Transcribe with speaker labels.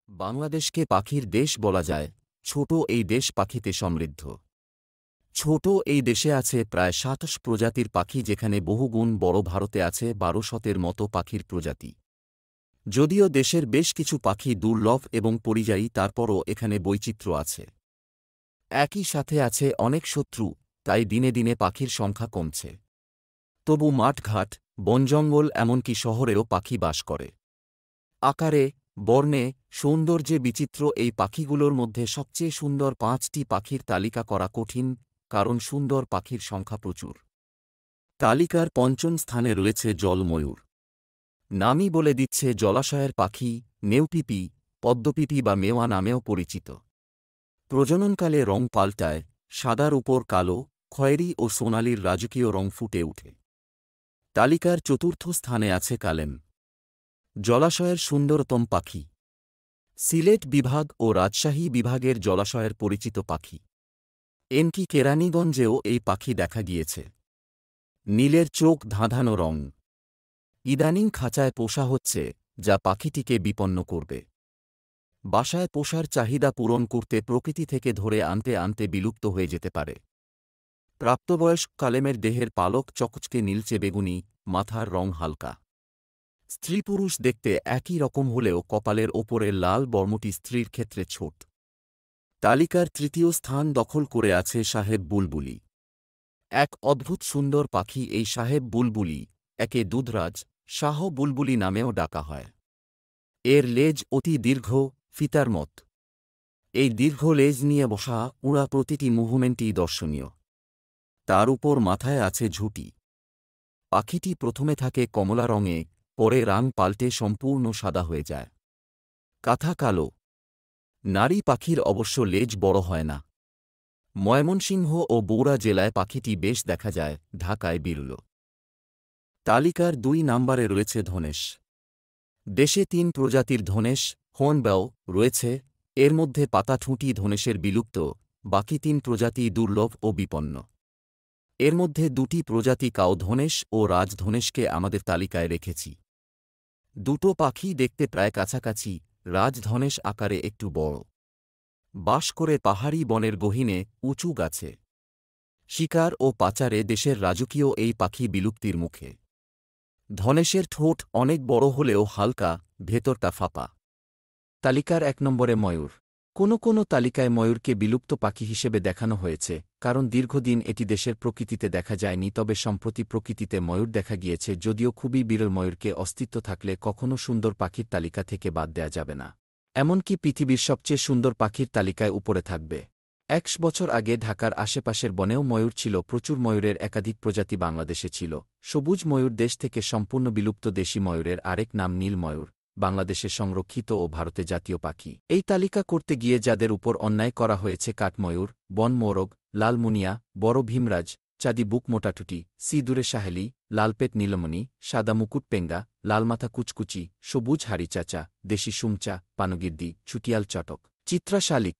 Speaker 1: বাংলাদেশকে পাখির দেশ বলা যায়। ছোট এই দেশ পাখিতে সমৃদ্ধ। ছোট এই দেশে আছে প্রায় ২৭ প্রজাতির পাখি, যেখানে বহুগুণ বড়। ভারতে আছে ১২০০-এর মতো পাখির প্রজাতি। যদিও দেশের বেশ কিছু পাখি দুর্লভ এবং পরিযায়ী, তারপরও এখানে বৈচিত্র্য আছে। একই সাথে আছে অনেক শত্রু, তাই দিনে দিনে পাখির সংখ্যা কমছে। তবু মাঠঘাট, বনজঙ্গল, এমনকি শহরেও পাখি বাস করে। আকারে, বর্ণে, সৌন্দর্যে বিচিত্র এই পাখিগুলোর মধ্যে সবচেয়ে সুন্দর ৫টি পাখির তালিকা করা কঠিন, কারণ সুন্দর পাখির সংখ্যা প্রচুর। তালিকার পঞ্চম স্থানে রয়েছে জলময়ূর। নামই বলে দিচ্ছে জলাশয়ের পাখি। নেউপিপি, পদ্মপিপি বা মেওয়া নামেও পরিচিত। প্রজননকালে রং পাল্টায়, সাদার উপর কালো, খয়েরি ও সোনালির রাজকীয় রং ফুটে ওঠে। তালিকার চতুর্থ স্থানে আছে কালেম, জলাশয়ের সুন্দরতম পাখি। সিলেট বিভাগ ও রাজশাহী বিভাগের জলাশয়ের পরিচিত পাখি। এমনকি কেরানীগঞ্জেও এই পাখি দেখা গিয়েছে। নীলের চোখ, ধাঁধানো রং। ইদানিং খাঁচায় পোষা হচ্ছে, যা পাখিটিকে বিপন্ন করবে। বাসায় পোষার চাহিদা পূরণ করতে প্রকৃতি থেকে ধরে আনতে আনতে বিলুপ্ত হয়ে যেতে পারে। প্রাপ্তবয়স্ক কালেমের দেহের পালক চকচকে নীলচে বেগুনি, মাথার রং হালকা। স্ত্রী পুরুষ দেখতে একই রকম হলেও কপালের ওপরের লাল বর্মটি স্ত্রীর ক্ষেত্রে ছোট। তালিকার তৃতীয় স্থান দখল করে আছে সাহেব বুলবুলি। এক অদ্ভুত সুন্দর পাখি এই সাহেব বুলবুলি, একে দুধরাজ, শাহ বুলবুলি নামেও ডাকা হয়। এর লেজ অতি দীর্ঘ, ফিতার মত। এই দীর্ঘ লেজ নিয়ে বসা, উড়া, প্রতিটি মুভমেন্টই দর্শনীয়। তার উপর মাথায় আছে ঝুঁটি। পাখিটি প্রথমে থাকে কমলা রঙে, পরে রং পাল্টে সম্পূর্ণ সাদা হয়ে যায়। কাঁথা কালো। নারী পাখির অবশ্য লেজ বড় হয় না। ময়মনসিংহ ও বগুড়া জেলায় পাখিটি বেশ দেখা যায়, ঢাকায় বিরল। তালিকার ২ নম্বরে রয়েছে ধনেশ। দেশে ৩ প্রজাতির ধনেশ, হর্নবিল, রয়েছে। এর মধ্যে পাতাঠুঁটি ধনেশের বিলুপ্ত, বাকি ৩ প্রজাতি দুর্লভ ও বিপন্ন। এর মধ্যে ২টি প্রজাতি কাও ধনেশ ও রাজধনেশকে আমাদের তালিকায় রেখেছি। দুটো পাখি দেখতে প্রায় কাছাকাছি, রাজধনেশ আকারে একটু বড়। বাস করে পাহাড়ি বনের গহীনে, উঁচু গাছে। শিকার ও পাচারে দেশের রাজকীয় এই পাখি বিলুপ্তির মুখে। ধনেশের ঠোঁট অনেক বড় হলেও হালকা, ভেতরটা ফাঁপা। তালিকার ১ নম্বরে ময়ূর। কোনো তালিকায় ময়ূরকে বিলুপ্ত পাখি হিসেবে দেখানো হয়েছে, কারণ দীর্ঘদিন এটি দেশের প্রকৃতিতে দেখা যায়নি। তবে সম্প্রতি প্রকৃতিতে ময়ূর দেখা গিয়েছে, যদিও খুবই বিরল। ময়ূরকে অস্তিত্ব থাকলে কখনও সুন্দর পাখির তালিকা থেকে বাদ দেয়া যাবে না। এমনকি পৃথিবীর সবচেয়ে সুন্দর পাখির তালিকায় উপরে থাকবে। ১০০ বছর আগে ঢাকার আশেপাশের বনেও ময়ূর ছিল। প্রচুর ময়ূরের একাধিক প্রজাতি বাংলাদেশে ছিল। সবুজ ময়ূর দেশ থেকে সম্পূর্ণ বিলুপ্ত। দেশি ময়ূরের আরেক নাম নীল ময়ূর, বাংলাদেশে সংরক্ষিত ও ভারতে জাতীয় পাখি। এই তালিকা করতে গিয়ে যাদের উপর অন্যায় করা হয়েছে: কাঠময়ূর, বন মোরগ, লাল মুনিয়া, বড় ভীমরাজ, চাঁদি বুক মোটাটুটি, সিঁদুরে সাহেলি, লালপেট নীলমণি, সাদা মুকুট পেঙ্গা, লালমাথা কুচকুচি, সবুজ হাড়ি চাচা, দেশি সুমচা, পানগির্দি, চুটিয়াল চটক, চিত্রা শালিক।